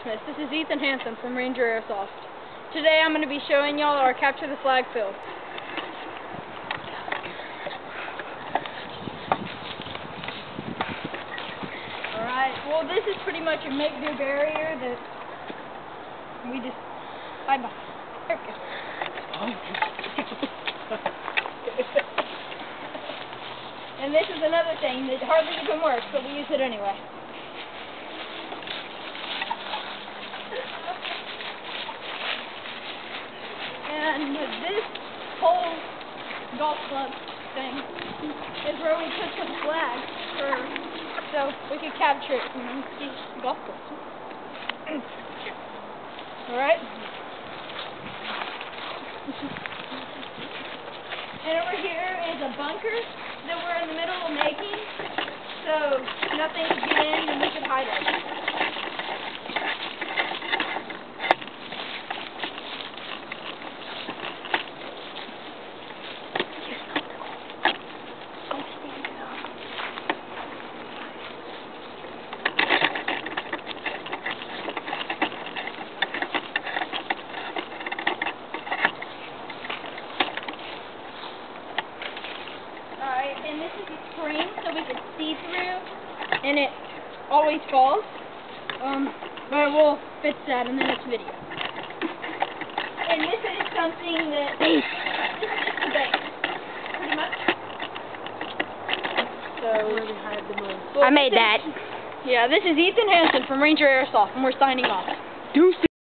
Christmas. This is Ethan Hansen from Ranger Airsoft. Today I'm going to be showing y'all our Capture the Flag field. Alright, well this is pretty much a make-do barrier that we just hide behind. There we go. And this is another thing that hardly even works, but we use it anyway. And this whole golf club thing is where we put some flags so we could capture it from these golf clubs. Alright? And over here is a bunker that we're in the middle of making, so nothing could get in and we could hide it. Alright, and this is a screen so we can see through, and it always falls. But we'll fix that in the next video. And this is something that, this is just the base, pretty much. So, I made that. Yeah, this is Ethan Hansen from Ranger Airsoft, and we're signing off. Deuces.